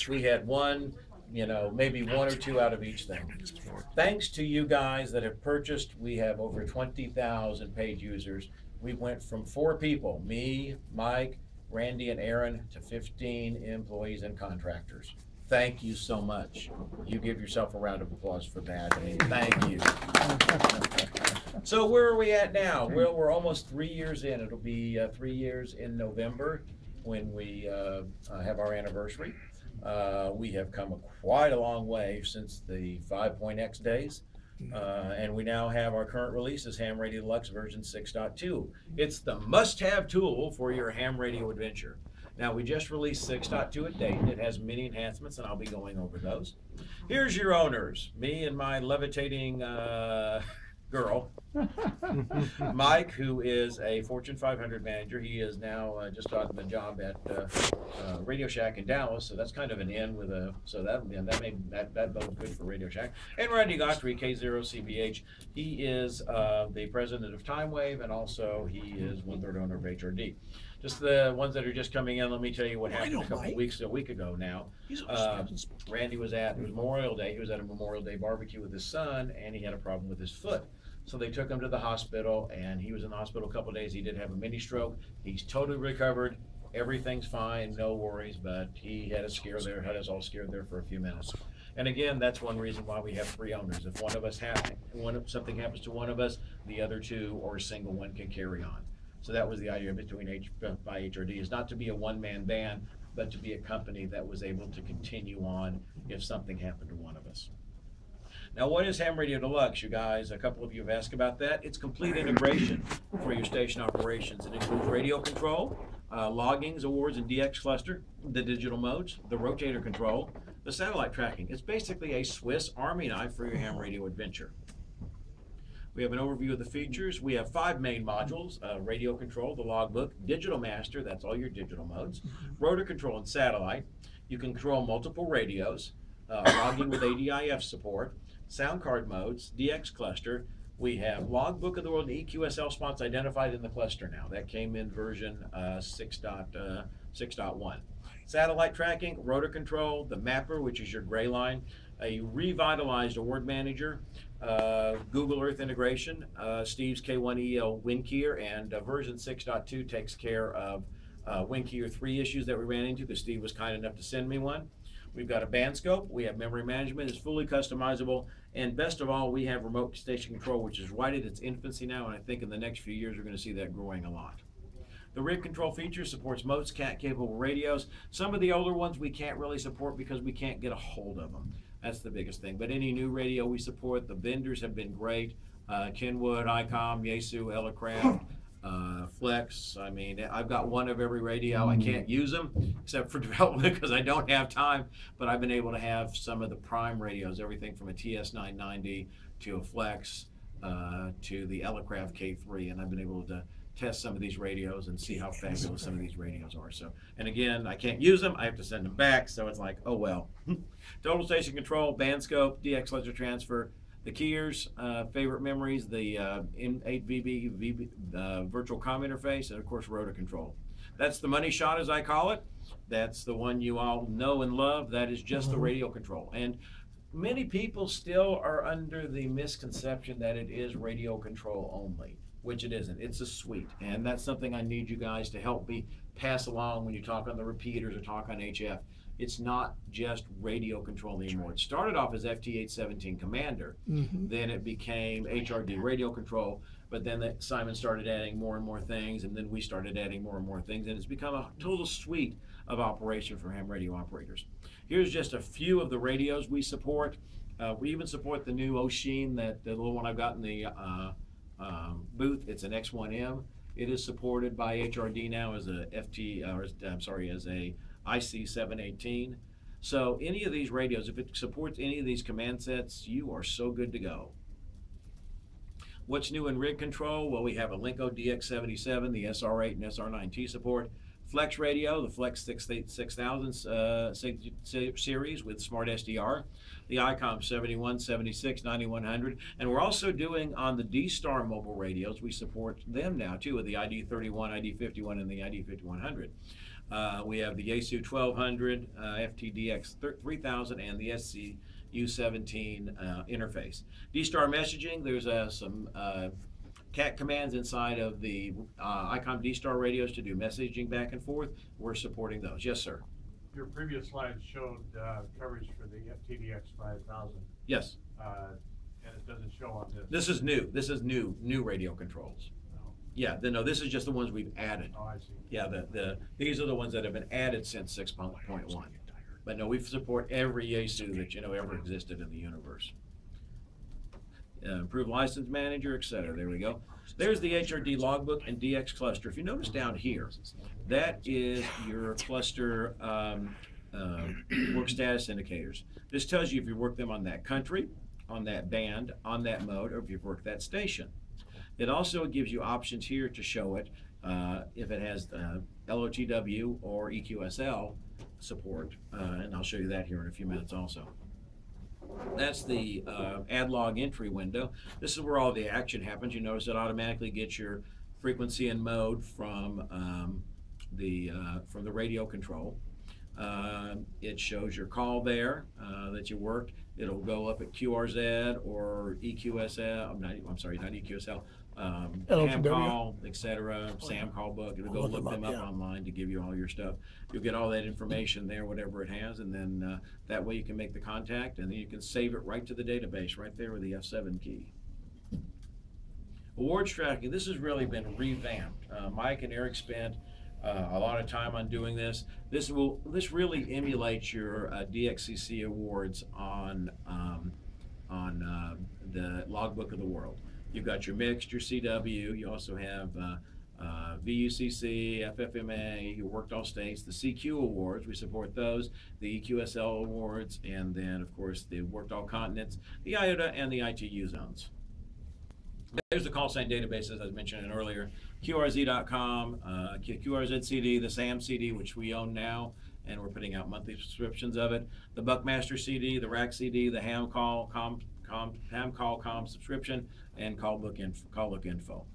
We had one, you know, maybe one or two out of each thing. Thanks to you guys that have purchased, we have over 20,000 paid users. We went from 4 people, me, Mike, Randy, and Aaron, to 15 employees and contractors. Thank you so much. You give yourself a round of applause for that. I mean, thank you. So where are we at now? Well, we're almost 3 years in. It'll be 3 years in November when we have our anniversary. We have come quite a long way since the 5.x days. And we now have our current release is Ham Radio Deluxe version 6.2. It's the must-have tool for your ham radio adventure. Now, we just released 6.2 at date. It has many enhancements, and I'll be going over those. Here's your owners, me and my levitating girl, Mike, who is a Fortune 500 manager. He is now just gotten the job at Radio Shack in Dallas, so that's kind of an in with a, so that bodes good for Radio Shack. And Randy Godfrey, K0CBH, he is the president of Time Wave, and also he is 1/3 owner of HRD. Just the ones that are just coming in, let me tell you what happened a week ago now. Randy was at, it was Memorial Day, he was at a Memorial Day barbecue with his son, and he had a problem with his foot. So they took him to the hospital, and he was in the hospital a couple of days. He did have a mini stroke. He's totally recovered. Everything's fine, no worries, but he had a scare there, had us all scared there for a few minutes. And again, that's one reason why we have 3 owners. If one of us something happens to one of us, the other 2 or a single one can carry on. So that was the idea between by HRD, is not to be a one-man band, but to be a company that was able to continue on if something happened to one of us. Now, what is Ham Radio Deluxe, you guys? A couple of you have asked about that. It's complete integration for your station operations. It includes radio control, loggings, awards, and DX cluster, the digital modes, the rotator control, the satellite tracking. It's basically a Swiss Army knife for your ham radio adventure. We have an overview of the features. We have 5 main modules: radio control, the logbook, digital master, that's all your digital modes, rotor control and satellite. You can control multiple radios, logging with ADIF support, sound card modes, DX cluster. We have logbook of the world and EQSL spots identified in the cluster now. That came in version 6.1. Satellite tracking, rotor control, the mapper, which is your gray line, a revitalized award manager, Google Earth integration, Steve's K1EL WinKeyer, and version 6.2 takes care of WinKeyer 3 issues that we ran into because Steve was kind enough to send me one. We've got a band scope, we have memory management, it's fully customizable, and best of all, we have remote station control, which is right at its infancy now, and I think in the next few years we're going to see that growing a lot. The rig control feature supports most CAT-capable radios. Some of the older ones we can't really support because we can't get a hold of them. That's the biggest thing. But any new radio we support, the vendors have been great. Kenwood, ICOM, Yaesu, Elecraft, Flex. I mean, I've got one of every radio. I can't use them except for development because I don't have time, but I've been able to have some of the prime radios, everything from a TS990 to a Flex to the Elecraft K3, and I've been able to test some of these radios and see how fabulous some of these radios are. So, and again, I can't use them. I have to send them back, so it's like, oh well. Total station control, band scope, DX laser transfer, the keyers, favorite memories, the M8VB virtual comm interface, and of course rotor control. That's the money shot, as I call it. That's the one you all know and love. That is just the radio control. And many people still are under the misconception that it is radio control only, which it isn't. It's a suite, and that's something I need you guys to help me pass along when you talk on the repeaters or talk on HF. It's not just radio control anymore. It started off as FT817 Commander, then it became HRD radio control, but then Simon started adding more and more things, and then we started adding more and more things, and it's become a total suite of operation for ham radio operators. Here's just a few of the radios we support. We even support the new Oshin, the little one I've got in the booth. It's an X1M. It is supported by HRD now as a as a IC718. So any of these radios, if it supports any of these command sets, you are so good to go. What's new in rig control? Well, we have a Linko DX77, the SR8 and SR9T support. Flex radio, the Flex 6000 series with Smart SDR, the ICOM 71, 76, 9100, and we're also doing on the D-Star mobile radios, we support them now too with the ID31, ID51, and the ID5100. We have the Yaesu 1200, FTDX 3000, and the SCU17 interface. D-Star messaging, there's some CAT commands inside of the ICOM D-Star radios to do messaging back and forth. We're supporting those. Yes, sir. Your previous slides showed coverage for the FTDX 5000. Yes. And it doesn't show on this. This is new. This is new radio controls. No. Yeah, no, this is just the ones we've added. Oh, I see. Yeah, these are the ones that have been added since 6.1. But no, we support every Yaesu that ever existed in the universe. Improved license manager, etc. There we go. There's the HRD logbook and DX cluster. If you notice down here, that is your cluster work status indicators. This tells you if you work them on that country, on that band, on that mode, or if you've worked that station. It also gives you options here to show it if it has LOTW or EQSL support, and I'll show you that here in a few minutes also. That's the add log entry window. This is where all the action happens. You notice it automatically gets your frequency and mode from the radio control. It shows your call there that you worked. It'll go up at QRZ or EQSL. I'm sorry, not EQSL. Ham call, etc. SAM call book. It'll go look them up online to give you all your stuff. You'll get all that information there, whatever it has, and then that way you can make the contact, and then you can save it right to the database right there with the F7 key. Awards tracking. This has really been revamped. Mike and Eric spent a lot of time on doing this. This really emulates your DXCC awards on the logbook of the world. You've got your mixed, your CW. You also have VUCC, FFMA. You worked all states. The CQ awards, we support those. The EQSL awards, and then of course the worked all continents, the IOTA, and the ITU zones. There's the call sign database, as I was mentioning earlier. QRZ.com, QRZ CD, the SAM CD, which we own now, and we're putting out monthly subscriptions of it. The Buckmaster CD, the Rack CD, the Ham Call Com subscription, and Call Book Info.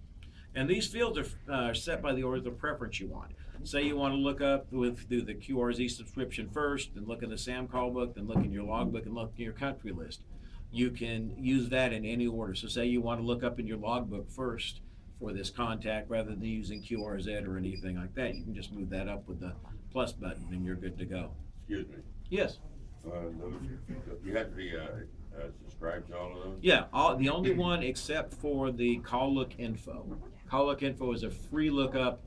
And these fields are set by the order of preference you want. Say you want to look up through the QRZ subscription first, then look in the SAM call book, then look in your logbook, and look in your country list. You can use that in any order. So say you want to look up in your logbook first for this contact rather than using QRZ or anything like that. You can just move that up with the plus button and you're good to go. Excuse me. Yes. You have to be subscribed to all of those? Yeah, the only one except for the Call Look Info. Call Look Info is a free lookup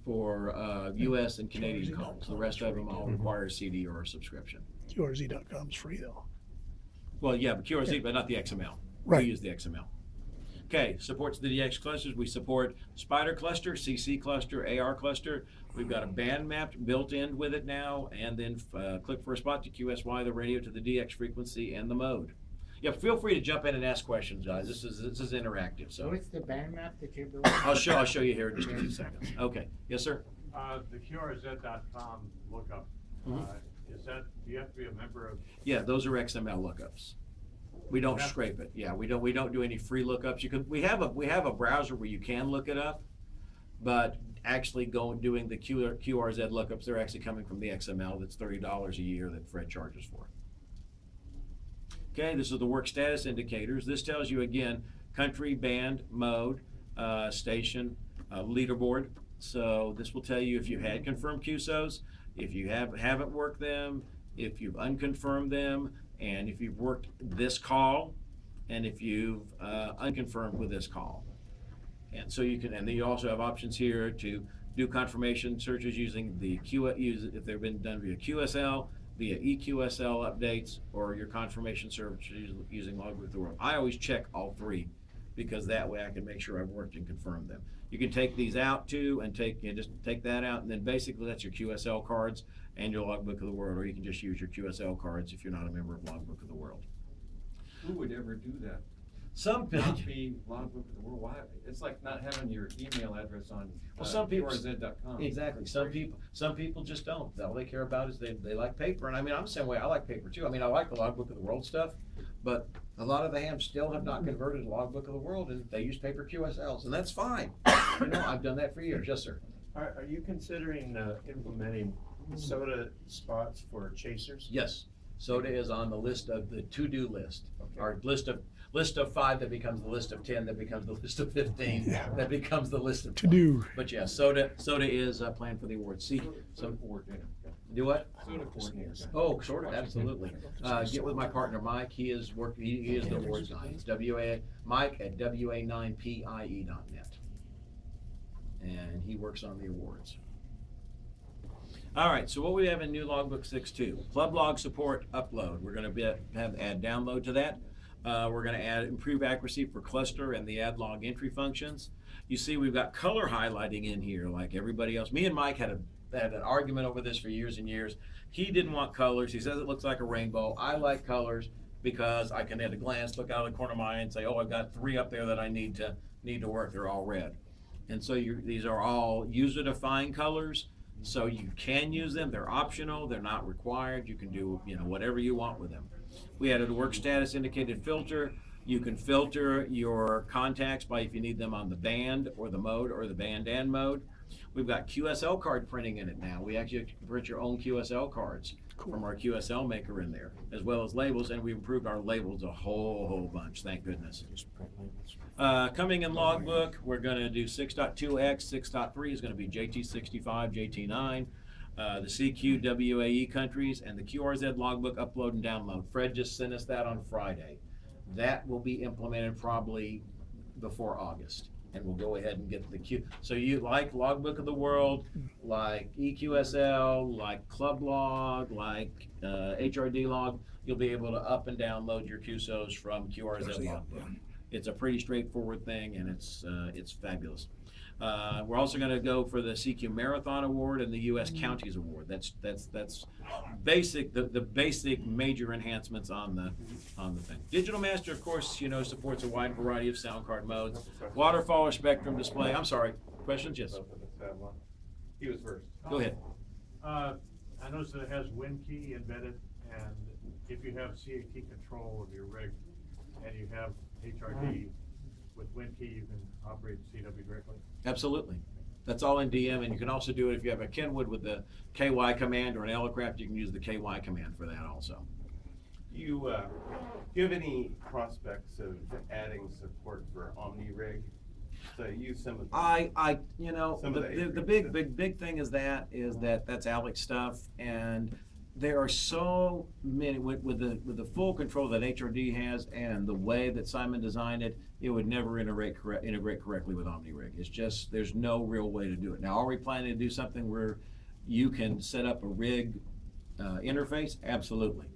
for U.S. and Canadian calls. The rest of them all require a CD or a subscription. QRZ.com is free though. Well, yeah, but QRZ, but not the XML. Right. We use the XML. Okay, supports the DX clusters. We support Spider cluster, CC cluster, AR cluster. We've got a band map built in with it now, and then click for a spot to QSY the radio to the DX frequency and the mode. Yeah, feel free to jump in and ask questions, guys. This is interactive. So what's the band map that you're building? I'll show you here in just a few seconds. Okay. Yes, sir. The QRZ.com lookup. Do you have to be a member of? Yeah, those are XML lookups. We don't scrape it. Yeah, we don't do any free lookups. We have a browser where you can look it up, but actually doing the QRZ lookups, they're actually coming from the XML. That's $30 a year that Fred charges for. Okay, this is the work status indicators. This tells you again country, band, mode, station, leaderboard. So this will tell you if you had confirmed QSOs, if you haven't worked them, if you've unconfirmed them, and if you've worked this call, and if you've unconfirmed with this call. And so you can, and then you also have options here to do confirmation searches using the if they've been done via QSL, via EQSL updates, or your confirmation search using Logbook of the World. I always check all three because that way I can make sure I've worked and confirmed them. You can take these out too and just take that out, and then basically that's your QSL cards and your Logbook of the World, or you can just use your QSL cards if you're not a member of Logbook of the World. Who would ever do that? Some people. Not be Logbook of the World. Why? It's like not having your email address on some people, QRZ.com. Exactly. Some people just don't. All they care about is they like paper. And I mean, I'm the same way. I like paper too. I mean, I like the Logbook of the World stuff, but a lot of the hams still have not converted to Logbook of the World, and they use paper QSLs, and that's fine. You know, I've done that for years. Yes, sir. Are you considering implementing soda spots for chasers? Yes, soda is on the list of the to-do list. Okay. Our list of 5 that becomes the list of 10, that becomes the list of 15, Yeah. that becomes the list of To 20. do. But yeah, soda is planned for the award. See, Soda coordinator. do what? Soda coordinator. Oh, sort of, absolutely. Get with my partner Mike. He is the awards guy. It's Mike at wa9pie.net, and he works on the awards. All right, so what we have in new logbook 6.2, club log support upload. We're going to add download to that. We're going to add improve accuracy for cluster and the add log entry functions. You see, we've got color highlighting in here like everybody else. Me and Mike had an argument over this for years and years. He didn't want colors. He says it looks like a rainbow. I like colors because I can at a glance look out of the corner of my eye and say, oh, I've got 3 up there that I need to work. They're all red. And so these are all user-defined colors. So you can use them. They're optional. They're not required. You can do whatever you want with them. We added a work status indicated filter. You can filter your contacts by if you need them on the band or the mode or the band and mode. We've got QSL card printing in it now. We actually print your own QSL cards from our QSL maker in there, as well as labels, and we've improved our labels a whole bunch, thank goodness. Coming in logbook, we're going to do 6.2x, 6.3 is going to be JT65, JT9, the CQ, WAE countries, and the QRZ logbook upload and download. Fred just sent us that on Friday. That will be implemented probably before August. And we'll go ahead and get the Q. So you like Logbook of the World, like EQSL, like Club Log, like HRD Log, you'll be able to up and download your QSOs from QRZ Logbook. It's a pretty straightforward thing, and it's fabulous. We're also going to go for the CQ Marathon Award and the U.S. Counties Award. That's basic, the basic major enhancements on the thing. Digital Master, of course, supports a wide variety of sound card modes. Waterfall or spectrum display. I'm sorry. Questions? Yes. He was first. Go ahead. I noticed that it has WinKey embedded, and if you have CAT control of your rig and you have HRD, with WinKey you can operate CW directly. Absolutely. That's all in DM, and you can also do it if you have a Kenwood with the KY command or an Elecraft, you can use the KY command for that also. Do you have any prospects of adding support for OmniRig? So use some of the the big thing is that's Alex stuff, and there are so many with the full control that HRD has and the way that Simon designed it, it would never integrate correctly with OmniRig. It's just there's no real way to do it. Now, are we planning to do something where you can set up a rig interface? Absolutely,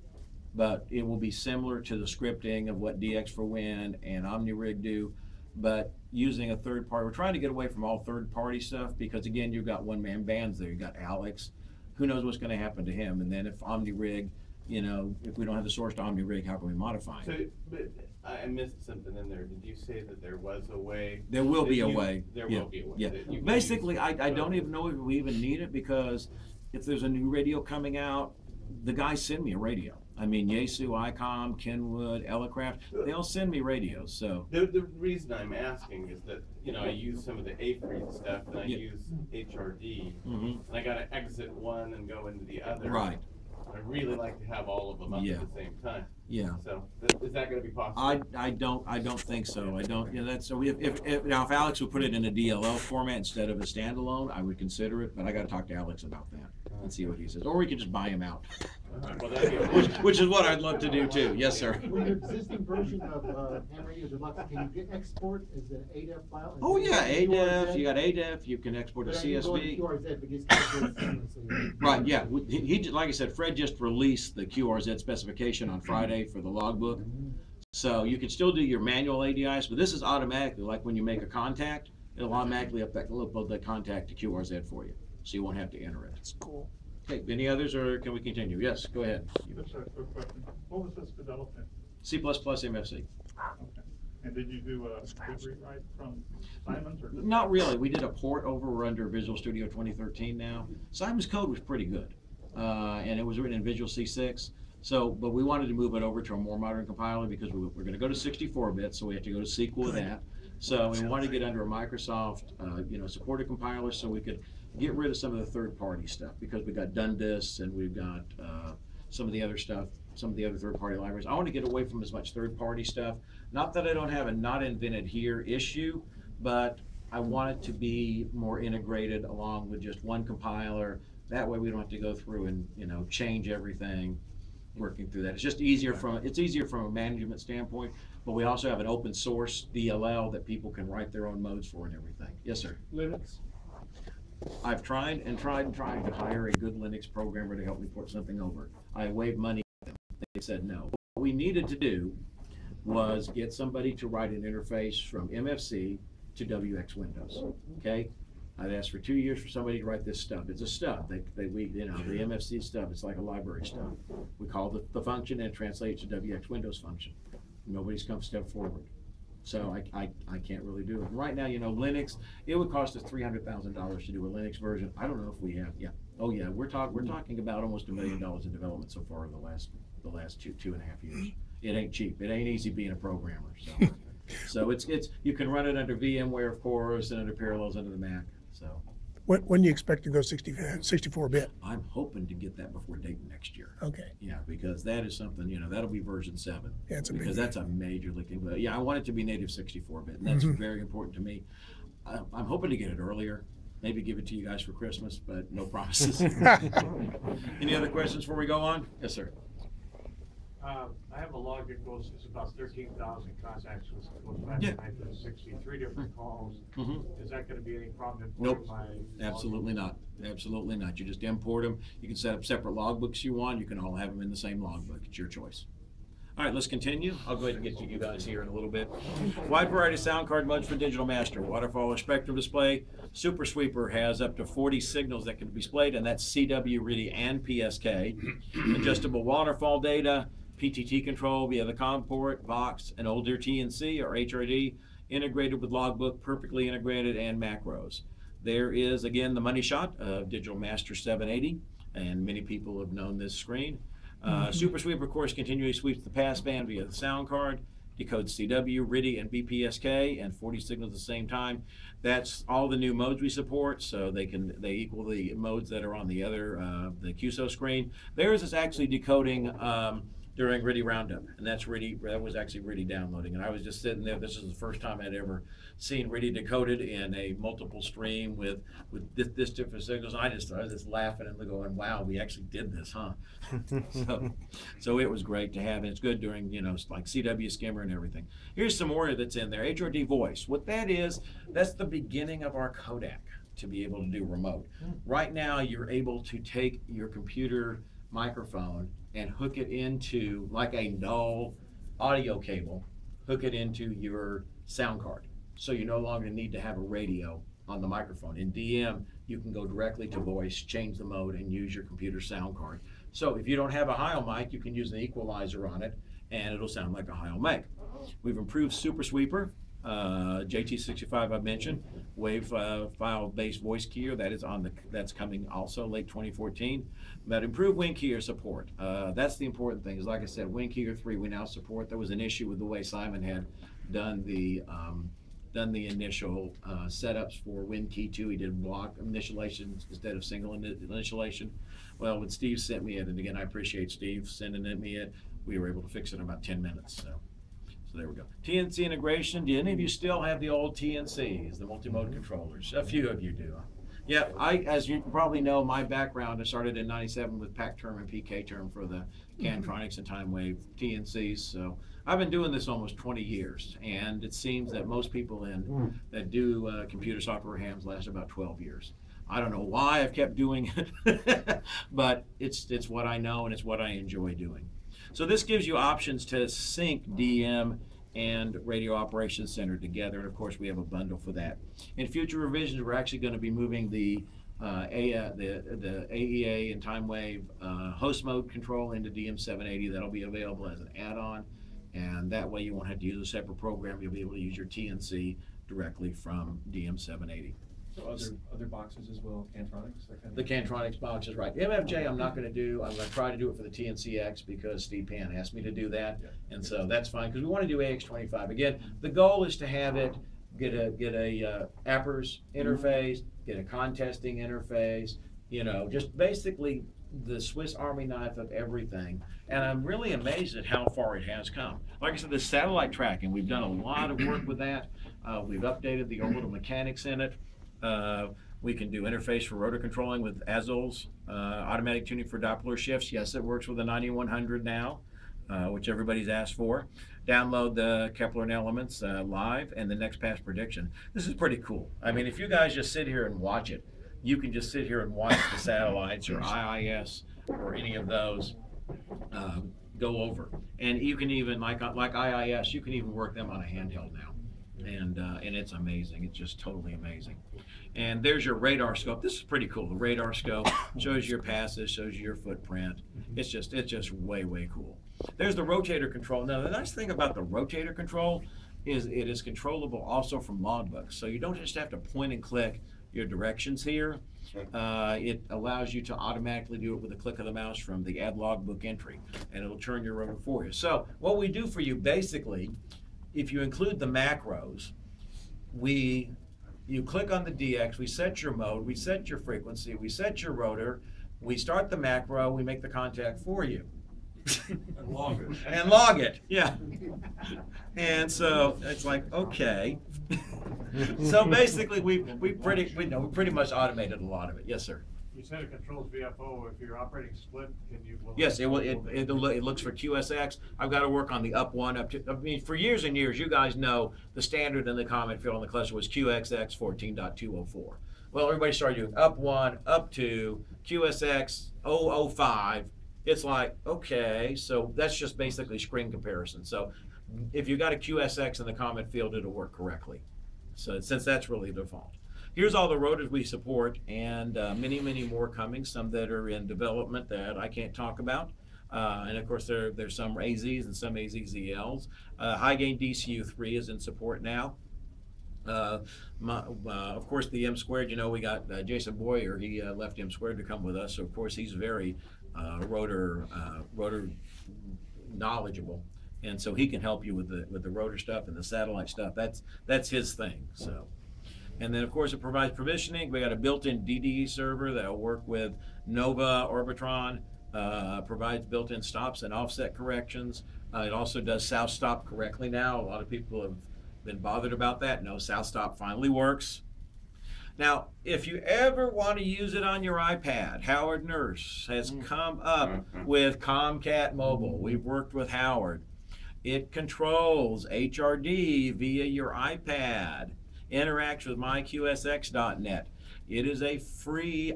but it will be similar to the scripting of what DX4Win and OmniRig do, but using a third party. We're trying to get away from all third party stuff because again, you've got one-man bands there. You've got Alex. Who knows what's going to happen to him? And then if OmniRig, if we don't have the source to OmniRig, how can we modify it? So, but I missed something in there. Did you say that there was a way? There will be a way. There will be a way. Yeah. Basically, I don't even know if we even need it because if there's a new radio coming out, the guys send me a radio. I mean, Yaesu, ICOM, Kenwood, Elecraft, they all send me radios. So the reason I'm asking is that I use some of the A-Free stuff and I use HRD, and I got to exit one and go into the other. Right. I really like to have all of them up at the same time. Yeah. So is that going to be possible? I don't think so. I don't. That's so. If Alex would put it in a DLL format instead of a standalone, I would consider it. But I got to talk to Alex about that and see what he says. Or we could just buy him out. Well, that'd be which is what I'd love to do too. Yes, sir. With your existing version of Ham Radio Deluxe, can you get export as an ADEF file? Oh yeah, ADEF. You got ADEF. You can export a CSV. Right. Yeah. He like I said, Fred just released the QRZ specification on Friday for the logbook, so you can still do your manual ADIs, but this is automatically like when you make a contact, it'll automatically upload the contact to QRZ for you, so you won't have to enter it. That's cool. Okay, any others, or can we continue? Yes, go ahead. Just a quick question. What was this developed in? C++ MFC. Okay. And did you do a big rewrite from Simon's? Or Not really. We did a port over. We're under Visual Studio 2013 now. Simon's code was pretty good, and it was written in Visual C6. So, but we wanted to move it over to a more modern compiler because we're going to go to 64-bit, so we have to go to SQL with that. So we wanted to get under a Microsoft, supported compiler, so we could get rid of some of the third-party stuff, because we got Dundas and we've got some of the other stuff, some of the other third-party libraries. I want to get away from as much third-party stuff. Not that I don't have a not invented here issue, but I want it to be more integrated along with just one compiler. That way we don't have to go through and, you know, change everything working through that. It's just easier from a management standpoint, but we also have an open source DLL that people can write their own modes for and everything. Yes, sir. Linux? I've tried and tried to hire a good Linux programmer to help me port something over. I waived money at them. They said no. What we needed to do was get somebody to write an interface from MFC to WX Windows. Okay? I'd asked for 2 years for somebody to write this stub. It's a stub. The MFC stub, it's like a library stub. We call the function and translate it to WX Windows function. Nobody's come a step forward. So I can't really do it. Right now, you know, Linux, it would cost us $300,000 to do a Linux version. I don't know if we have, yeah. Oh yeah, we're talking about almost $1 million in development so far in the last two and a half years. It ain't cheap. It ain't easy being a programmer. So, so it's you can run it under VMware, of course, and under Parallels under the Mac. So When do you expect to go 64-bit? I'm hoping to get that before Dayton next year. Okay. Yeah, because that is something, you know, that'll be version 7. Yeah, it's a because big that's a major thing. But yeah, I want it to be native 64-bit, and that's very important to me. I'm hoping to get it earlier. Maybe give it to you guys for Christmas, but no promises. Any other questions before we go on? Yes, sir. I have a log that goes, it's about 13,000 contacts, which goes back to 1963 different calls. Is that going to be any problem? Nope, absolutely not. Absolutely not. You just import them. You can set up separate logbooks you want. You can all have them in the same logbook. It's your choice. All right, let's continue. I'll go ahead and get to you guys here in a little bit. Wide variety of sound card modes for Digital Master. Waterfall or Spectrum display. Super Sweeper has up to 40 signals that can be displayed, and that's CW, RIDI, and PSK. Adjustable waterfall data. PTT control via the COM port, Vox, and older TNC or HRD, integrated with logbook, perfectly integrated, and macros. There is, again, the money shot of Digital Master 780, and many people have known this screen. Super Sweeper, of course, continually sweeps the passband via the sound card, decodes CW, RIDI, and BPSK, and 40 signals at the same time. That's all the new modes we support, so they equal the modes that are on the other, the QSO screen. Theirs is actually decoding during RIDI Roundup, and that was actually RIDI downloading. And I was just sitting there. This is the first time I'd ever seen RIDI decoded in a multiple stream with this different signals. And I was just laughing and going, "Wow, we actually did this, huh?" so it was great to have, and it's good during, you know, like CW skimmer and everything. Here's some more that's in there. HRD voice. What that is, that's the beginning of our codec to be able to do remote. Right now, you're able to take your computer microphone and hook it into, like a null audio cable, hook it into your sound card. So you no longer need to have a radio on the microphone. In DM, you can go directly to voice, change the mode, and use your computer sound card. So if you don't have a Heil mic, you can use an equalizer on it, and it'll sound like a Heil mic. We've improved Super Sweeper. JT65 I mentioned, wave file-based voice keyer, that's coming also late 2014. But improved WinKeyer support. That's the important thing. Is like I said, WinKeyer 3 we now support. There was an issue with the way Simon had done the initial setups for WinKey 2. He did block initialization instead of single initialization. Well, when Steve sent me it, and again I appreciate Steve sending me it, we were able to fix it in about 10 minutes. So there we go. TNC integration. Do any of you still have the old TNCs, the multimode controllers? A few of you do. Yeah, as you probably know, my background, I started in '97 with PAC term and PK term for the Cantronics and Time Wave TNCs. So I've been doing this almost 20 years, and it seems that most people that do computer software hams last about 12 years. I don't know why I've kept doing it, but it's what I know and it's what I enjoy doing. So this gives you options to sync DM and Radio Operations Center together, and of course we have a bundle for that. In future revisions, we're actually going to be moving the AEA and Time Wave host mode control into DM780. That'll be available as an add-on, and that way you won't have to use a separate program. You'll be able to use your TNC directly from DM780. So other boxes as well, Cantronics? That kind of the Cantronics box is right. MFJ I'm not going to do. I'm going to try to do it for the TNCX because Steve Pan asked me to do that. Yeah. And so that's fine because we want to do AX25. Again, the goal is to have it get a Appers interface, get a contesting interface, you know, just basically the Swiss Army knife of everything. And I'm really amazed at how far it has come. Like I said, the satellite tracking, we've done a lot of work with that. We've updated the orbital mechanics in it. We can do interface for rotor controlling with Azul's automatic tuning for Doppler shifts. Yes, it works with the 9100 now, which everybody's asked for. Download the Kepler and Elements live and the next pass prediction. This is pretty cool. I mean, if you guys just sit here and watch it, you can just sit here and watch the satellites or IIS or any of those go over. And you can even, like IIS, you can even work them on a handheld now. And it's amazing. It's just totally amazing. And there's your radar scope. This is pretty cool. The radar scope shows your passes, shows you your footprint. It's just way cool. There's the rotator control. Now the nice thing about the rotator control is it is controllable also from logbooks. So you don't just have to point and click your directions here. It allows you to automatically do it with a click of the mouse from the add logbook entry, and it'll turn your rotor for you. So what we do for you basically, if you include the macros, you click on the DX, we set your mode, we set your frequency, we set your rotor, we start the macro, we make the contact for you. And log it. And log it, yeah. And so it's like, okay. So basically we pretty much automated a lot of it. Yes, sir. You said it controls VFO. If you're operating split, can you? Yes, it looks for QSX. I've got to work on the up 1, up 2. I mean, for years and years, you guys know the standard in the comment field on the cluster was QXX 14.204. Well, everybody started doing up 1, up 2, QSX 005. It's like, okay, so that's just basically screen comparison. So if you got a QSX in the comment field, it'll work correctly. So since that's really the default. Here's all the rotors we support, and many more coming, some that are in development that I can't talk about. And of course, there's some AZs and some AZZLs. High gain DCU3 is in support now. Of course, the M squared, you know, we got Jason Boyer, he left M squared to come with us. So of course, he's very rotor knowledgeable. And so he can help you with the rotor stuff and the satellite stuff. That's his thing. So. And then, of course, it provides provisioning. We got a built-in DDE server that will work with Nova, Orbitron, provides built-in stops and offset corrections. It also does south stop correctly now. A lot of people have been bothered about that. No, south stop finally works. Now, if you ever want to use it on your iPad, Howard Nurse has come up with Comcat Mobile. We've worked with Howard. It controls HRD via your iPad. Interacts with myqsx.net. It is a free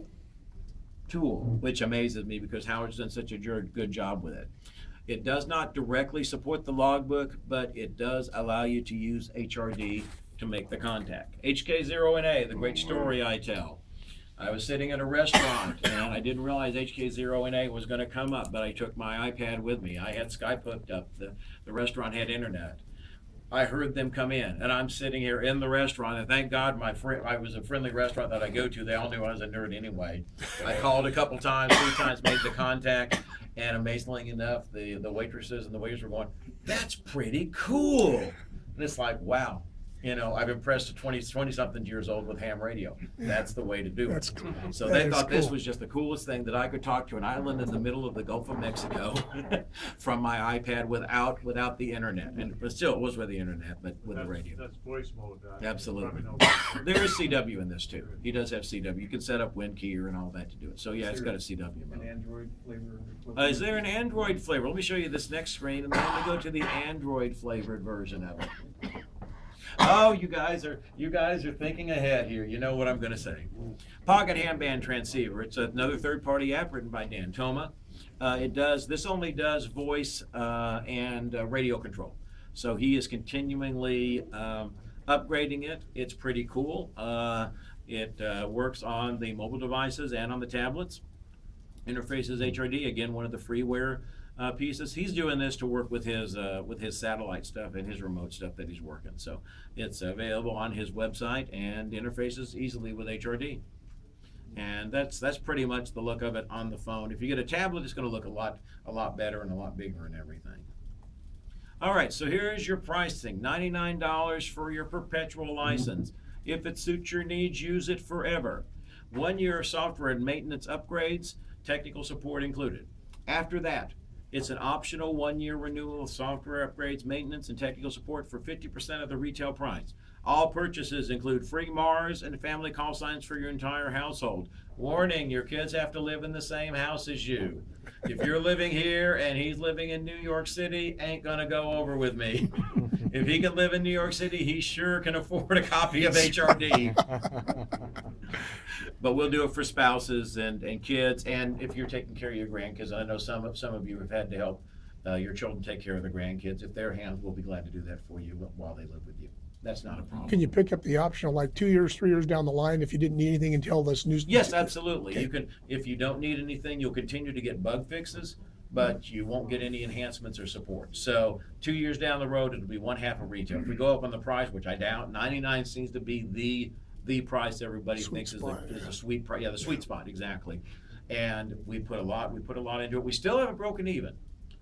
tool, which amazes me because Howard's done such a good job with it. It does not directly support the logbook, but it does allow you to use HRD to make the contact. HK0NA, the great story I tell. I was sitting at a restaurant and I didn't realize HK0NA was going to come up, but I took my iPad with me. I had Skype hooked up. The restaurant had internet. I heard them come in, and I'm sitting here in the restaurant, and thank God I was a friendly restaurant that I go to. They all knew I was a nerd anyway. I called a couple times, 3 times, made the contact, and amazingly enough, the waitresses and the waiters were going, "That's pretty cool." And it's like, wow. You know, I've impressed a 20-something years old with ham radio. That's the way to do it. Cool. So they thought this was just the coolest thing that I could talk to an island in the middle of the Gulf of Mexico from my iPad without the internet. But still, it was with the internet, but with the radio. That's voice mode. Absolutely. There is CW in this too. He does have CW. You can set up WinKeyer and all that to do it. So yeah, it's got a CW mode. An Android flavor? Is there an Android flavor? Let me show you this next screen, and then let me go to the Android flavored version of it. Oh, you guys are thinking ahead here. You know what I'm going to say. Pocket handband transceiver. It's another third-party app written by Dan Toma. This only does voice and radio control. So he is continually upgrading it. It's pretty cool. It works on the mobile devices and on the tablets. Interfaces HRD, again, one of the freeware pieces. He's doing this to work with his satellite stuff and his remote stuff that he's working. So it's available on his website and interfaces easily with HRD. And that's pretty much the look of it on the phone. If you get a tablet, it's going to look a lot better and a lot bigger and everything. All right, so here's your pricing: $99 for your perpetual license. If it suits your needs, use it forever. 1 year of software and maintenance upgrades, technical support included. After that, it's an optional 1 year renewal of software upgrades, maintenance, and technical support for 50% of the retail price. All purchases include free Mars and family call signs for your entire household. Warning, your kids have to live in the same house as you. If you're living here and he's living in New York City, ain't gonna go over with me. If he can live in New York City, he sure can afford a copy of HRD. But we'll do it for spouses and kids, and if you're taking care of your grandkids. I know some of you have had to help your children take care of their grandkids. If they're hands, we'll be glad to do that for you while they live with you. That's not a problem. Can you pick up the optional like 2 years, 3 years down the line if you didn't need anything until this new? Yes, absolutely. Okay. You can, if you don't need anything, you'll continue to get bug fixes, but you won't get any enhancements or support. So 2 years down the road, it'll be 1/2 of retail. If we go up on the price, which I doubt, 99 seems to be the price everybody thinks is the sweet price. Yeah, the sweet spot, exactly. And we put a lot into it. We still haven't broken even.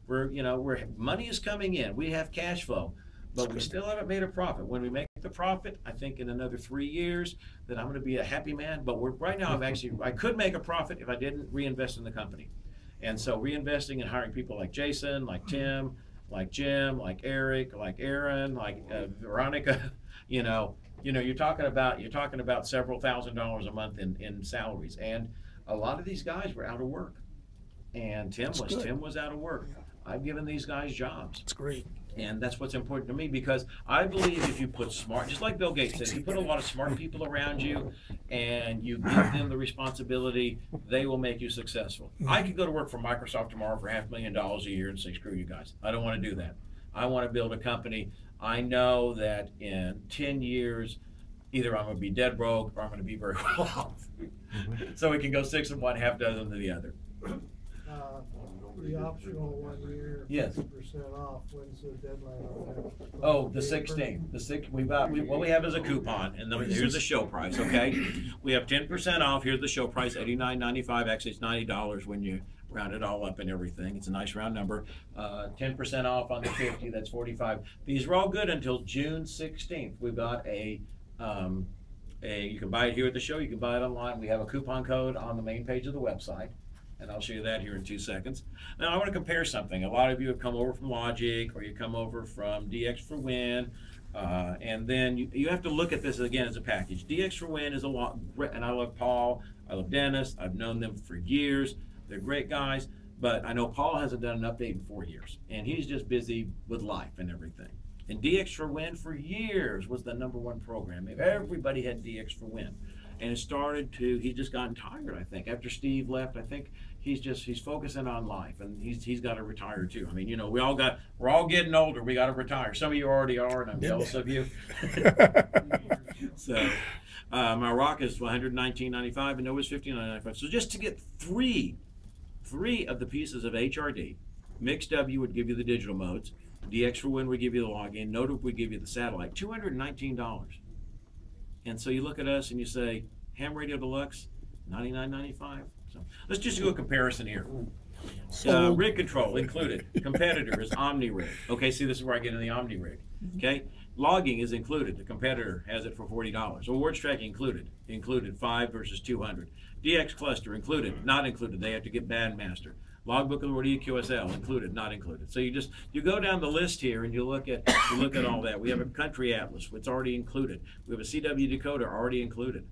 Money is coming in. We have cash flow, but we still haven't made a profit. When we make the profit, I think in another 3 years that I'm going to be a happy man. But right now, I could make a profit if I didn't reinvest in the company. And so reinvesting and hiring people like Jason, like Tim, like Jim, like Eric, like Aaron, like Veronica, you're talking about several $1,000s a month in salaries. And a lot of these guys were out of work. And Tim was out of work. I've given these guys jobs. That's great. And that's what's important to me, because I believe if you put smart, just like Bill Gates said, you put a lot of smart people around you and you give them the responsibility, they will make you successful. I could go to work for Microsoft tomorrow for $500,000 a year and say, screw you guys. I don't want to do that. I want to build a company. I know that in 10 years, either I'm going to be dead broke or I'm going to be very well off. So we can go 6 of one, half dozen of the other. The optional 1 year, Yes. 50% off. When's the deadline on that? Oh, the 16th. What we have is a coupon, and then here's the show price. Okay, we have 10% off. Here's the show price, $89.95. Actually, it's $90 when you round it all up and everything. It's a nice round number. 10% off on the 50. That's $45. These are all good until June 16th. We've got you can buy it here at the show. You can buy it online. We have a coupon code on the main page of the website. And I'll show you that here in 2 seconds. Now I want to compare something. A lot of you have come over from Logic, or you come over from DX for Win, and then you have to look at this again as a package. DX for Win is a lot, and I love Paul, I love Dennis, I've known them for years. They're great guys, but I know Paul hasn't done an update in 4 years, and he's just busy with life and everything. And DX for Win for years was the #1 program. Everybody had DX for Win. And it started he's just gotten tired, I think. After Steve left, I think he's focusing on life, and he's got to retire too. I mean, we're all getting older. We got to retire. Some of you already are, and I'm jealous of you. So my rock is $119.95, and Nova's $59.95. So just to get three of the pieces of HRD, Mix W would give you the digital modes, DX for Win would give you the login, Nota would give you the satellite, $219. And so you look at us and you say, Ham Radio Deluxe, $99.95. So let's just do a comparison here. Rig control included. Competitor is OmniRig. Okay, see, this is where I get into the OmniRig. Okay, logging is included. The competitor has it for $40. Awards tracking included 5 versus 200. DX cluster included, not included. They have to get Bandmaster. Logbook of the EQSL included, not included. So you go down the list here and you look at all that. We have a country atlas, it's already included. We have a CW decoder already included.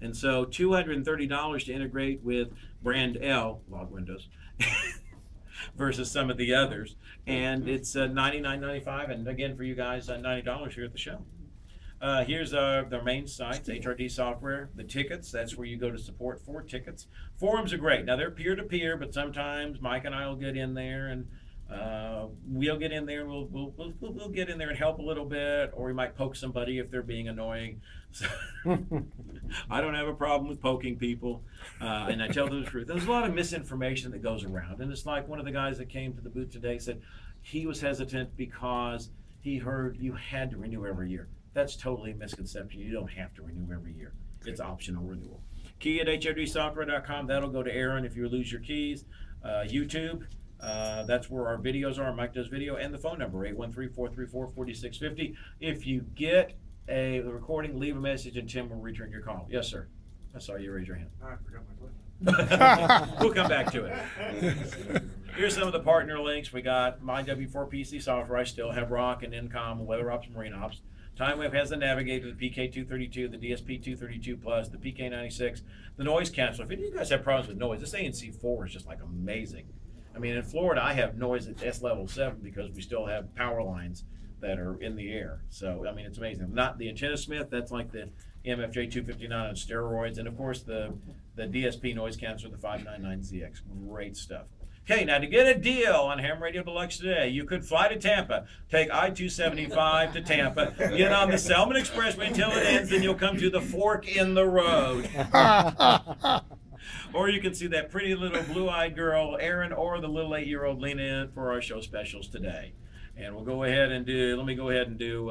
And so $230 to integrate with brand L, log windows, versus some of the others. And it's $99.95, and again for you guys, $90 here at the show. Here's their main sites, HRD software, the tickets, that's where you go to support for tickets. Forums are great. Now they're peer-to-peer, but sometimes Mike and I will get in there and we'll get in there and we'll get in there and help a little bit, or we might poke somebody if they're being annoying. So, I don't have a problem with poking people, and I tell them the truth. There's a lot of misinformation that goes around, and it's like one of the guys that came to the booth today said he was hesitant because he heard you had to renew every year. That's totally a misconception. You don't have to renew every year. It's optional renewal. Key at HRDsoftware.com. That'll go to Aaron if you lose your keys. YouTube, that's where our videos are. Mike does video. And the phone number, 813-434-4650. If you get the recording, leave a message, and Tim will return your call. Yes, sir. I saw you raise your hand. I forgot my question. We'll come back to it. Here's some of the partner links. We got my W4PC software. I still have Rock and Incom, Weather Ops, Marine Ops. TimeWave has the Navigator, the PK232, the DSP232 Plus, the PK96, the noise canceller. If any of you guys have problems with noise, this ANC4 is just like amazing. I mean, in Florida, I have noise at S level 7 because we still have power lines that are in the air. So, I mean, it's amazing. Not the Antenna Smith, that's like the MFJ259 on steroids. And of course, the DSP noise canceller, the 599ZX. Great stuff. Okay, now to get a deal on Ham Radio Deluxe today, you could fly to Tampa, take I-275 to Tampa, get on the Selman Expressway until it ends, then you'll come to the fork in the road. Or you can see that pretty little blue-eyed girl, Erin, or the little 8-year-old Lena in for our show specials today. And we'll go ahead and do, let me go ahead and do,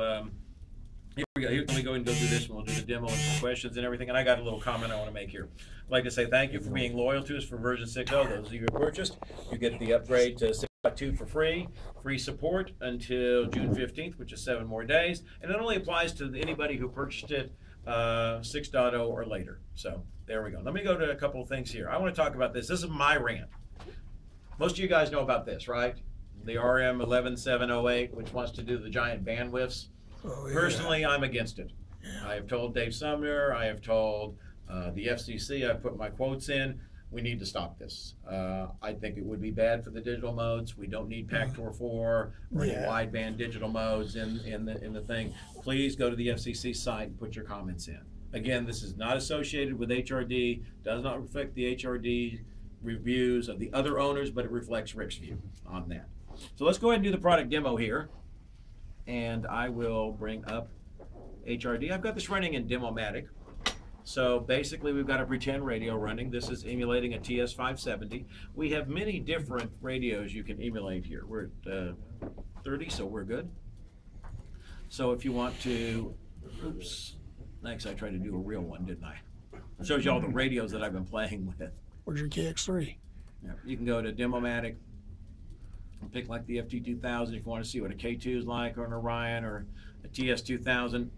here we go. Let me go ahead and go through this one. We'll do the demo and some questions and everything. And I got a little comment I want to make here. I'd like to say thank you for being loyal to us for version 6.0. Those of you who purchased, you get the upgrade to 6.2 for free. Free support until June 15th, which is 7 more days. And it only applies to anybody who purchased it 6.0 or later. So there we go. Let me go to a couple of things here. I want to talk about this. This is my rant. Most of you guys know about this, right? The RM11708, which wants to do the giant bandwidths. Oh, yeah. Personally, I'm against it. Yeah. I have told Dave Sumner, I have told the FCC, I've put my quotes in, we need to stop this. I think it would be bad for the digital modes. We don't need PACTOR 4 or any wideband digital modes in the thing. Please go to the FCC site and put your comments in. Again, this is not associated with HRD, does not reflect the HRD reviews of the other owners, but it reflects Rick's view on that. So let's go ahead and do the product demo here. And I will bring up HRD. I've got this running in Demomatic. So basically we've got a pretend radio running. This is emulating a TS570. We have many different radios you can emulate here. We're at 30, so we're good. So if you want to, oops, next I tried to do a real one, didn't I? It shows you all the radios that I've been playing with. Where's your KX3? Yeah, you can go to Demomatic. Pick like the FT2000 if you want to see what a K2 is like, or an Orion, or a TS2000.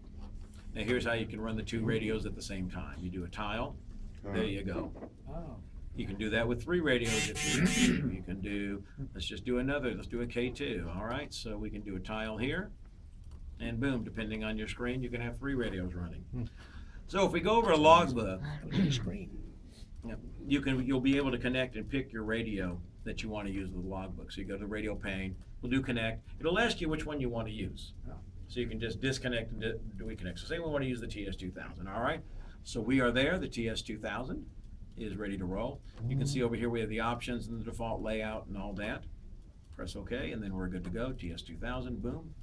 Now here's how you can run the two radios at the same time. You do a tile, there you go. Oh. You can do that with 3 radios if you wish. You can do, let's just do another, let's do a K2. All right, so we can do a tile here, and boom, depending on your screen, you can have 3 radios running. So if we go over a logbook, you'll be able to connect and pick your radio that you want to use with the logbook. So you go to the radio pane, we'll do connect. It'll ask you which one you want to use. So you can just disconnect and reconnect. So say we want to use the TS2000, all right? So we are there, the TS2000 is ready to roll. You can see over here we have the options and the default layout and all that. Press OK, and then we're good to go. TS2000, boom,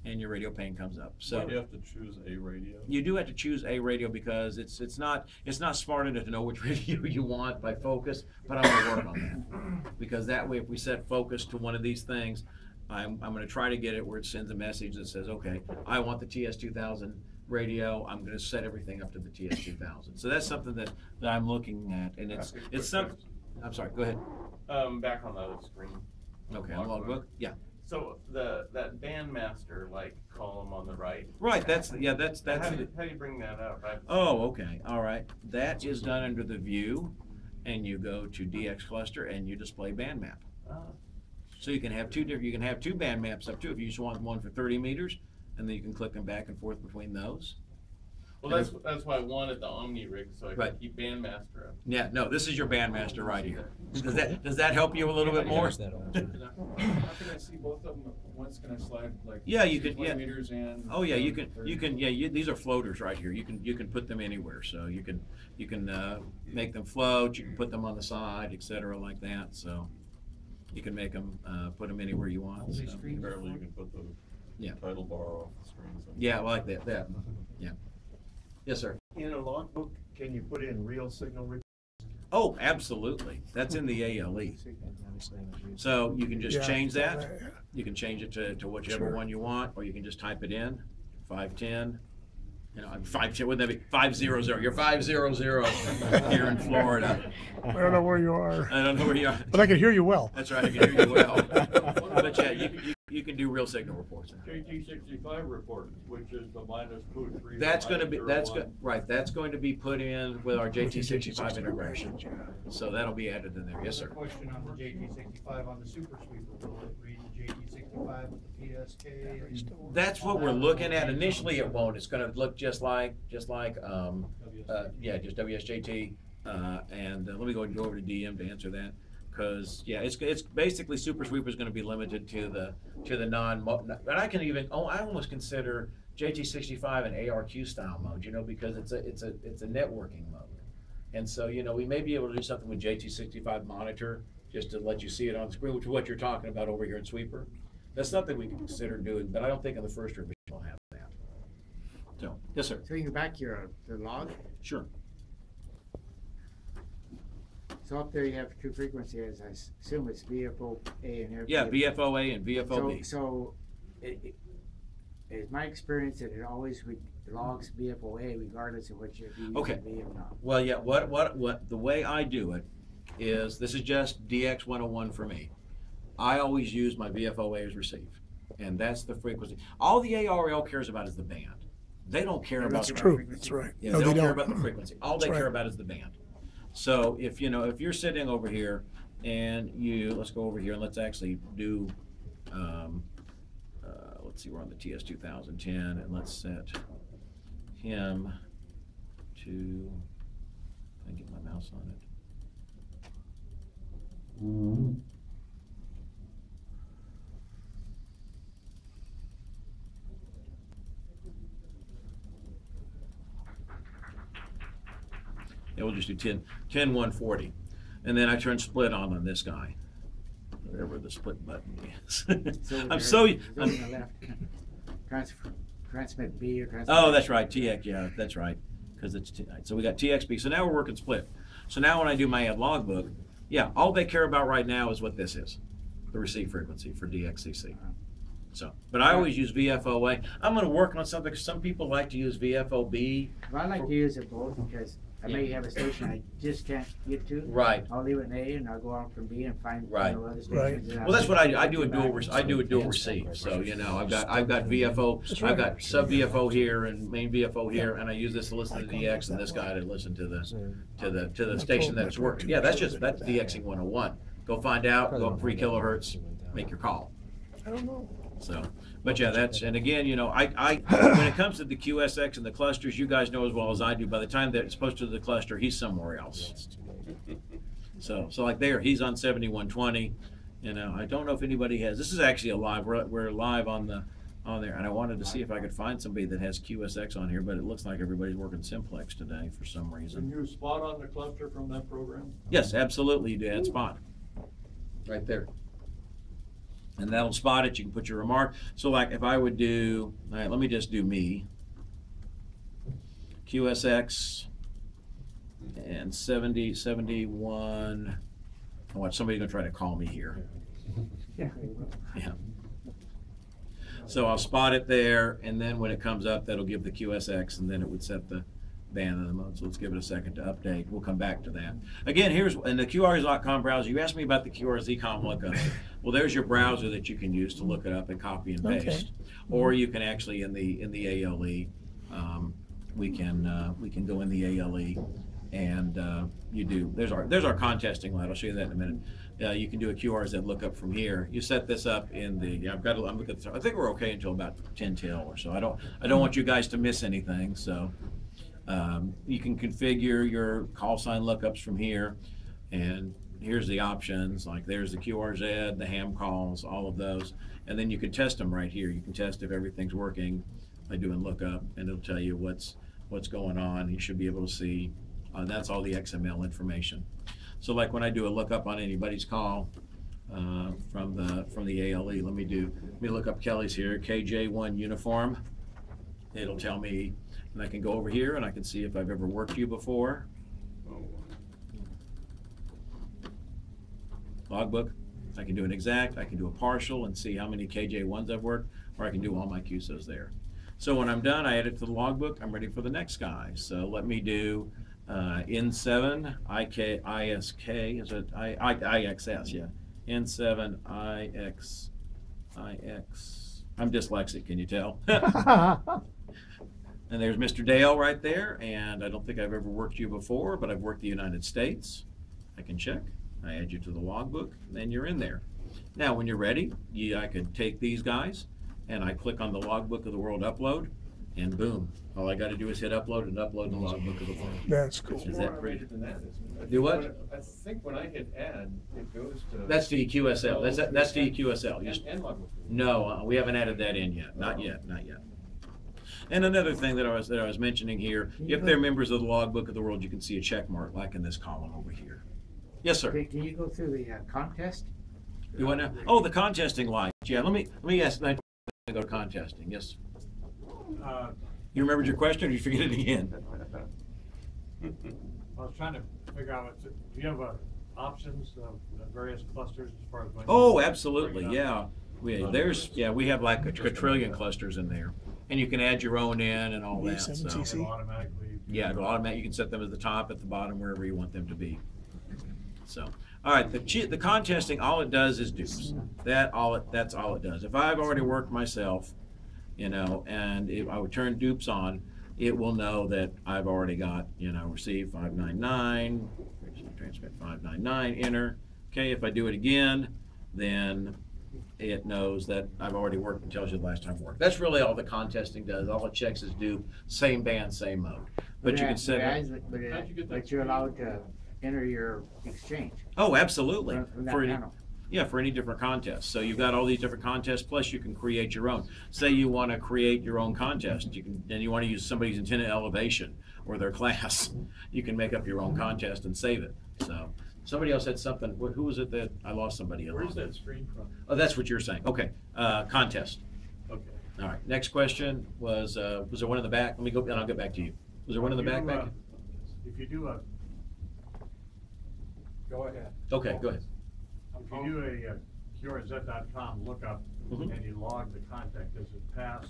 and your radio pane comes up. So you have to choose a radio. You do have to choose a radio because it's not smart enough to know which radio you want by focus, but I'm going to work on that because that way, if we set focus to one of these things, I'm going to try to get it where it sends a message that says, okay, I want the TS2000 radio. I'm going to set everything up to the TS2000. So that's something that I'm looking at, and it's something. I'm sorry. Go ahead. Back on the other screen. Okay, on logbook. Yeah. So that bandmaster like column on the right. Right. That's. How do you bring that up? Oh, okay. All right. That is done under the view, and you go to DX cluster and you display band map. Oh. So you can have two different. You can have 2 band maps up too if you just want one for 30 meters, and then you can click them back and forth between those. Well, that's why I wanted the Omni rig, so I could keep bandmaster up. Yeah, no, this is your bandmaster right here. Does that help you a little bit more? How can I see both of them? Once can I slide like? Yeah, you can. 20 meters and. Oh yeah, you can. Yeah, these are floaters right here. You can put them anywhere. So you can make them float. You can put them on the side, etc., like that. So you can make them put them anywhere you want. So. Apparently, you can put the title bar off the screen. So. Yeah, like that. Yeah. Yes, sir. In a logbook, can you put in real signal requests? Oh, absolutely. That's in the ALE. So you can just change that. You can change it to whichever one you want, or you can just type it in, 510. You know, 510. Wouldn't that be 500? You're 500 here in Florida. I don't know where you are. I don't know where you are. But I can hear you well. That's right. I can hear you well. But yeah, you can do real signal reports. JT 65 report, which is the -23. That's going to be, -01. right, that's going to be put in with our JT 65 integration. So that'll be added in there. Yes, sir. Question on the JT 65 on the super sweeper, will it read the JT 65 with the PSK? That's what we're looking at. Initially, it won't. It's going to look just like yeah, just WSJT. And let me go over to DM to answer that, because yeah, it's basically Super Sweeper is going to be limited to the non. But I can even I almost consider JT65 an ARQ style mode, you know, because it's a networking mode, and so you know we may be able to do something with JT65 monitor just to let you see it on the screen, which is what you're talking about over here in Sweeper. That's something we can consider doing, but I don't think in the first revision we'll have that. So yes, sir. So you can back the log. Sure. So up there you have two frequencies. I assume it's VFOA and Yeah, VFOA and VFOB. So it's my experience that it always logs VFOA regardless of what you're using V or not. Well, yeah. What the way I do it is, this is just DX 101 for me. I always use my VFOA as received, and that's the frequency. All the ARL cares about is the band. They don't care about. That's true. That's right. Yeah, No, they don't care don't. about the frequency. All they care about is the band. So if you're sitting over here and let's go over here and let's actually do, let's see, we're on the TS 2010, and let's set him to, I get my mouse on it. Yeah, we'll just do 10 140, and then I turn split on this guy, whatever the split button is. Transmit B or transmit. Oh, that's right, TX. Yeah, that's right, because it's so we got TXB. So now we're working split. So now when I do my add logbook, yeah, all they care about right now is what this is, the receive frequency for DXCC. So, but I always use VFOA. I'm going to work on something. Some people like to use VFOB. Well, I like to use it both because I may have a station I just can't get to. Right. I'll leave it in A and I'll go out from B and find other stations. Right. Well, that's what I do. I do a dual receive. So you know, I've got VFO, I've got sub VFO here and main VFO here, and I use this to listen to the DX and this guy to listen to the station that it's working. Yeah, that's DXing 101. Go find out. Go up 3 kilohertz. Make your call. I don't know. So, but yeah, and again, you know, I when it comes to the QSX and the clusters, you guys know as well as I do, by the time that it's supposed to the cluster, he's somewhere else. So like there, he's on 7120. You know, I don't know if anybody has. This is actually a live. We're live on there, and I wanted to see if I could find somebody that has QSX on here, but it looks like everybody's working simplex today for some reason. Can you spot on the cluster from that program? Yes, absolutely. You do add spot right there. And that'll spot it. You can put your remark. So like if I would do, all right, let me just do me. QSX and 70, 71. I want somebody going to try to call me here. Yeah. So I'll spot it there, and then when it comes up, that'll give the QSX, and then it would set the band and the mode. So let's give it a second to update. We'll come back to that. Again, here's in the QRZ.com browser. You asked me about the QRZ.com lookup. Well, there's your browser that you can use to look it up and copy and paste. Okay. Or you can actually in the ALE, we can go in the ALE and you do. There's our contesting light. I'll show you that in a minute. You can do a QRZ lookup from here. You set this up in the. I'm looking. I think we're okay until about 10 till or so. I don't want you guys to miss anything. So. You can configure your call sign lookups from here, and here's the options, like there's the QRZ, the ham calls, all of those, and then you can test them right here. You can test if everything's working by doing lookup, and it'll tell you what's going on. You should be able to see, that's all the XML information. So like when I do a lookup on anybody's call from the ALE, let me look up Kelly's here, KJ1 uniform. It'll tell me. And I can go over here and I can see if I've ever worked you before. Logbook. I can do an exact, I can do a partial and see how many KJ1s I've worked, or I can do all my QSOs there. So when I'm done, I add it to the logbook, I'm ready for the next guy. So let me do N7 ISK, is it IXS, yeah. N7 IXS. IX. I'm dyslexic, can you tell? And there's Mr. Dale right there, and I don't think I've ever worked you before, but I've worked the United States. I can check. I add you to the logbook, and then you're in there. Now, when you're ready, I could take these guys, and I click on the logbook of the world upload, and boom. All I got to do is hit upload and upload the logbook of the world. That's cool. Is that pretty? Than that, isn't it? Do what? I think when I hit add, it goes to. That's the QSL. That's the QSL. And logbook. No, we haven't added that in yet. Not yet. Not yet. And another thing that I was mentioning here, if they're members of the logbook of the world, you can see a check mark like in this column over here. Yes, sir. Okay, can you go through the contest? You want to? Oh, the contesting line. Yeah. Let me ask. I go to contesting. Yes. You remembered your question, or did you forget it again? I was trying to figure out, do you have options of various clusters as far as when? Oh, absolutely, yeah. We have like a trillion clusters in there, and you can add your own in and all that. So It'll automatically. Yeah, it'll automatically. You can set them at the top, at the bottom, wherever you want them to be. So, all right, the contesting, all it does is dupes. That's all it does. If I've already worked myself, and if I would turn dupes on, it will know that I've already got, receive 599, transmit 599, enter. Okay, if I do it again, then it knows that I've already worked and tells you the last time I worked. That's really all the contesting does. All it checks is dupe, same band, same mode. But you can set it. But you're allowed to enter your exchange. Oh, absolutely. From that for panel. Yeah, for any different contests. So you've got all these different contests, plus you can create your own. Say you want to create your own contest, and you want to use somebody's antenna elevation or their class. You can make up your own contest and save it. So somebody else had something. Who was it that I lost somebody? Where's that screen from? Oh, that's what you're saying. Okay, contest. Okay. All right. Next question was there one in the back? Let me go, and I'll get back to you. Was there one in the back? If you do go ahead. Okay, go ahead. If you do a QRZ.com lookup and you log the contact, does it pass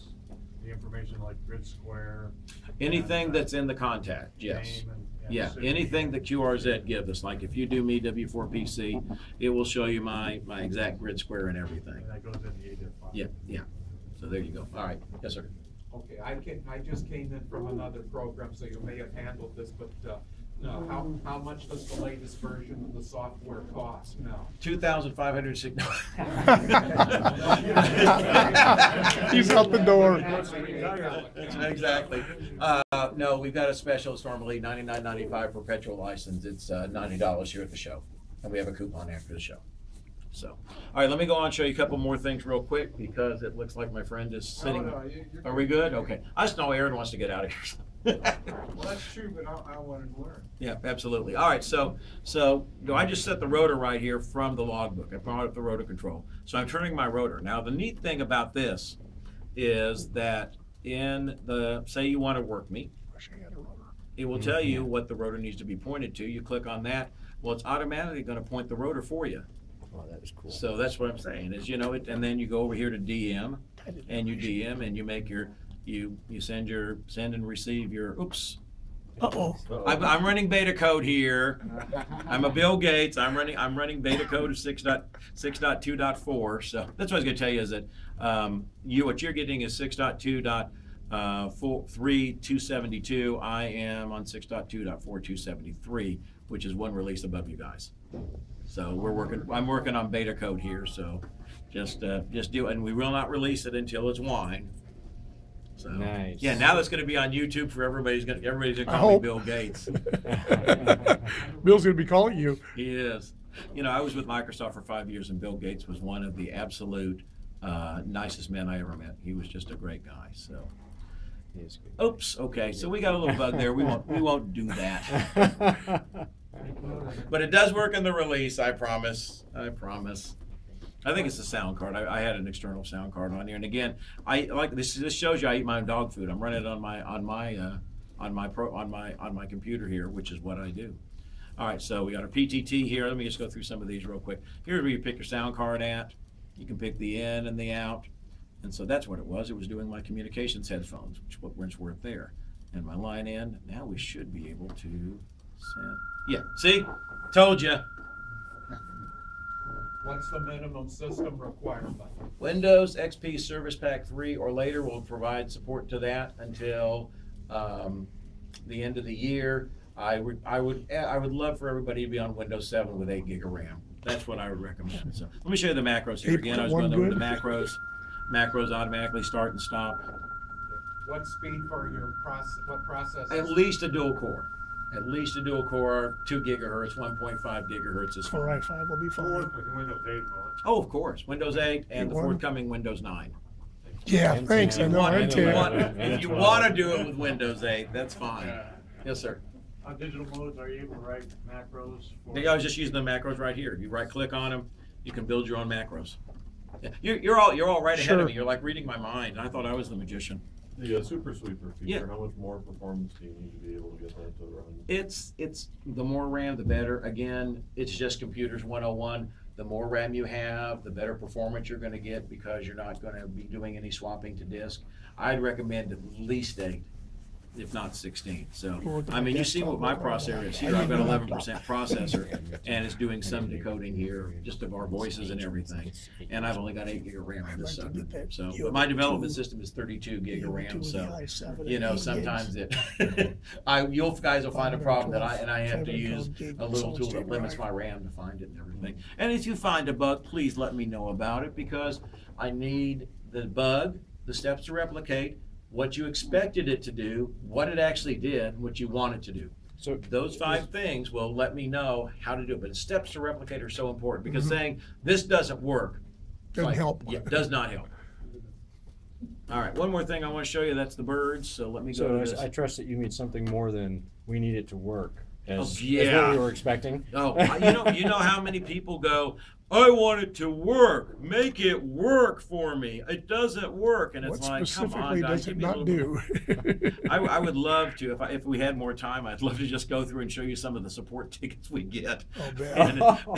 the information like grid square? Anything that's in the contact, yes. Yeah, anything that QRZ gives us, like if you do me W4PC, it will show you my exact grid square and everything. And that goes in the ADIF file. Yeah, yeah. So there you go. All right. Yes, sir. Okay, I just came in from another program, so you may have handled this, but how much does the latest version of the software cost now? $2,506. He's out the door. Exactly. No, we've got a special. It's normally $99.95 perpetual license. It's $90 here at the show, and we have a coupon after the show. So, all right, let me go on and show you a couple more things real quick because it looks like my friend is sitting. No, Are we good? Okay. I just know Aaron wants to get out of here. Well, that's true, but I wanted to learn. Yeah, absolutely. All right, so I just set the rotor right here from the logbook. I brought up the rotor control. So I'm turning my rotor. Now, the neat thing about this is that in the, say you want to work me, it will tell you what the rotor needs to be pointed to. You click on that. Well, it's automatically going to point the rotor for you. Oh, that is cool. So that's what I'm saying is, and then you go over here to DM, and you DM, and you make your, you send and receive your, oops. Uh-oh. I'm running beta code here. I'm a Bill Gates. I'm running beta code of 6.2.4. So that's what I was going to tell you is that what you're getting is 6.2.3.272. I am on 6.2.4.273, which is one release above you guys. So I'm working on beta code here. So just do it, and we will not release it until it's wine. So, nice. Yeah, now that's going to be on YouTube for everybody's going to call me Bill Gates. Bill's going to be calling you. He is. I was with Microsoft for 5 years, and Bill Gates was one of the absolute nicest men I ever met. He was just a great guy. So, he is good. Oops. Okay, so we got a little bug there. We won't do that. But it does work in the release. I promise. I promise. I think it's a sound card. I had an external sound card on here, and again, I like this. This shows you I eat my own dog food. I'm running it on my computer here, which is what I do. All right, so we got our PTT here. Let me just go through some of these real quick. Here's where you pick your sound card at. You can pick the in and the out, and so that's what it was. It was doing my communications headphones, which were there, and my line in. Now we should be able to send. Yeah, see, told you. What's the minimum system requirement? Windows XP Service Pack 3 or later will provide support to that until the end of the year. I would love for everybody to be on Windows 7 with 8 gig of RAM. That's what I would recommend. So let me show you the macros here again. I was going over the macros. Macros automatically start and stop. What speed for your what processor? At least a dual core. At least a dual core, 2 gigahertz, 1.5 gigahertz is fine. Core i5 will be fine. With Windows 8, will it? Oh, of course. Windows 8 and the forthcoming Windows 9. Yeah, thanks. I know. If you want to do it with Windows 8, that's fine. Yes, sir. On digital modes, are you able to write macros? I was just using the macros right here. You right-click on them, you can build your own macros. Yeah. You're all right ahead of me. You're like reading my mind. I thought I was the magician. The Super Sweeper feature, how much more performance do you need to be able to get that to run? It's the more RAM, the better. Again, it's just computers 101. The more RAM you have, the better performance you're going to get because you're not going to be doing any swapping to disk. I'd recommend at least 8, if not 16. So, I mean, you see what my processor is here. I've got 11% processor, and it's doing some decoding here, just of our voices and everything. And I've only got 8 gig of RAM on this sucker. So, but my development system is 32 gig of RAM. So, you know, sometimes you guys will find a problem that I have to use a little tool that limits my RAM to find it and everything. And if you find a bug, please let me know about it because I need the bug, the steps to replicate, what you expected it to do, what it actually did, what you want it to do. So those 5 things will let me know how to do it. But steps to replicate are so important because saying this doesn't work doesn't help. Yeah, does not help. All right, one more thing I want to show you. That's the birds. So let me go to this. I trust that you mean something more than we need it to work. As what we were expecting. Oh, you know how many people go, I want it to work. Make it work for me. It doesn't work, and it's like, come on, guys, give me a little bit. I would love to, if we had more time, I'd love to just go through and show you some of the support tickets we get. Oh,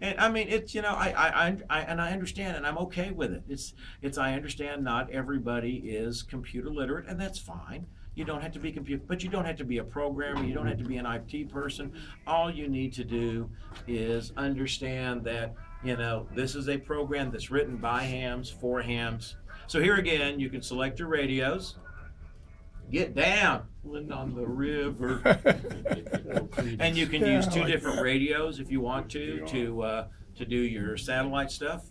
and I mean, it's I understand, and I'm okay with it. I understand not everybody is computer literate, and that's fine. You don't have to be but you don't have to be a programmer. You don't have to be an IT person. All you need to do is understand that, this is a program that's written by hams, for hams. So here again, you can select your radios. Get down, land on the river. And you can use 2 different radios if you want to do your satellite stuff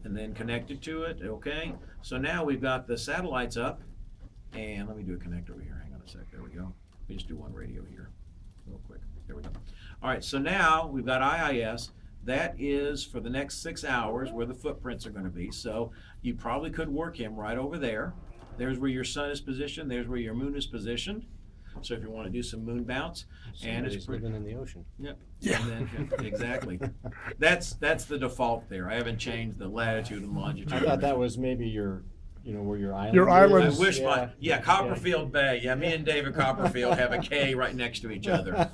and then connect it to it, okay? So now we've got the satellites up. And let me do a connect over here. Hang on a sec. There we go. Let me just do one radio here real quick. There we go. All right, so now we've got IIS. That is for the next 6 hours where the footprints are going to be. So you probably could work him right over there. There's where your sun is positioned. There's where your moon is positioned. So if you want to do some moon bounce. And it's living in the ocean. Yep. Yeah. And then, exactly. That's the default there. I haven't changed the latitude and longitude. I thought that was maybe your... where your island Your islands. I wish Copperfield Bay. Yeah, me and David Copperfield have a K right next to each other.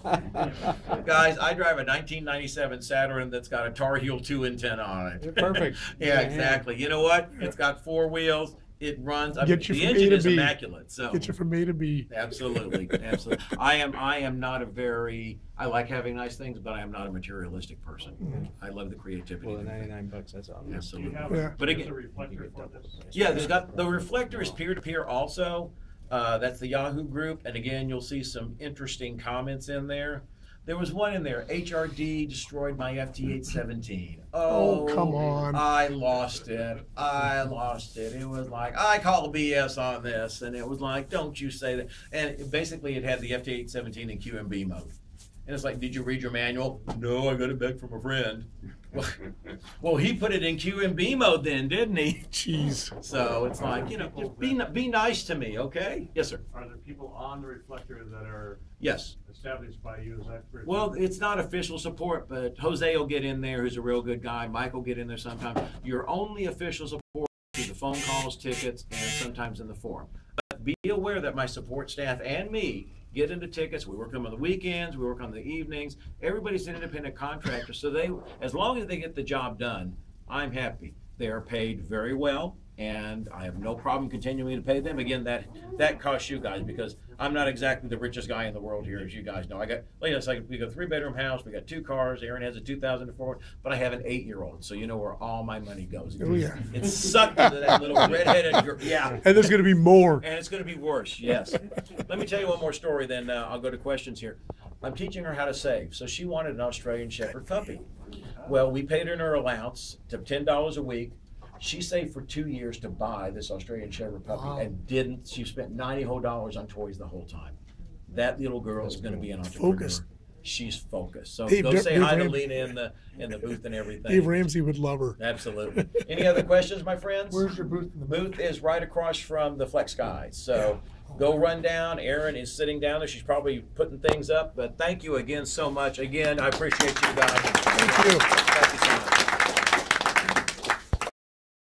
Guys, I drive a 1997 Saturn that's got a Tar Heel 2 antenna on it. Perfect. Yeah, exactly. You know what? It's got 4 wheels. It runs. The engine is immaculate. So get you from A to B. Absolutely, absolutely. I am not a very. I like having nice things, but I am not a materialistic person. I love the creativity. Well, the $99, that's all. Absolutely. But again, reflector for this. Yeah, there's got the reflector is peer-to-peer also. That's the Yahoo group, and again, you'll see some interesting comments in there. There was one in there, HRD destroyed my FT817. Oh, come on. I lost it. It was like, I call BS on this. And it was like, don't you say that. And basically it had the FT817 in QMB mode. And it's like, did you read your manual? No, I got it back from a friend. Well, he put it in QMB mode then, didn't he? Jeez. So it's like, just be nice to me, okay? Yes, sir. Are there people on the reflector that are established by you? Is that well, it's not official support, but Jose will get in there, who's a real good guy. Mike will get in there sometimes. Your only official support is the phone calls, tickets, and sometimes in the forum. But be aware that my support staff and me get into tickets. We work them on the weekends. We work on the evenings. Everybody's an independent contractor, so as long as they get the job done, I'm happy. They are paid very well. and I have no problem continuing to pay them. Again, that costs you guys, because I'm not exactly the richest guy in the world here, as you guys know. I got, it's like we got a 3-bedroom house, we got 2 cars. Aaron has a 2004, but I have an 8-year-old, so you know where all my money goes. Oh, yeah. It's sucked into that little redheaded girl. Yeah. And there's going to be more. And it's going to be worse. Yes. Let me tell you one more story, then I'll go to questions here. I'm teaching her how to save, so she wanted an Australian Shepherd puppy. Well, we paid her allowance to $10 a week. She saved for 2 years to buy this Australian Shepherd puppy, and didn't. She spent $90 whole on toys the whole time. That little girl is going to be an entrepreneur. Focused. She's focused. So Dave, go say Dave hi to Ramsey. Lena in the booth and everything. Dave Ramsey would love her. Absolutely. Any other questions, my friends? Where's your booth? The booth is right across from the Flex guys. So go run down. Erin is sitting down there. She's probably putting things up. But thank you again so much. Again, I appreciate you guys. Thank you. Thank you so much.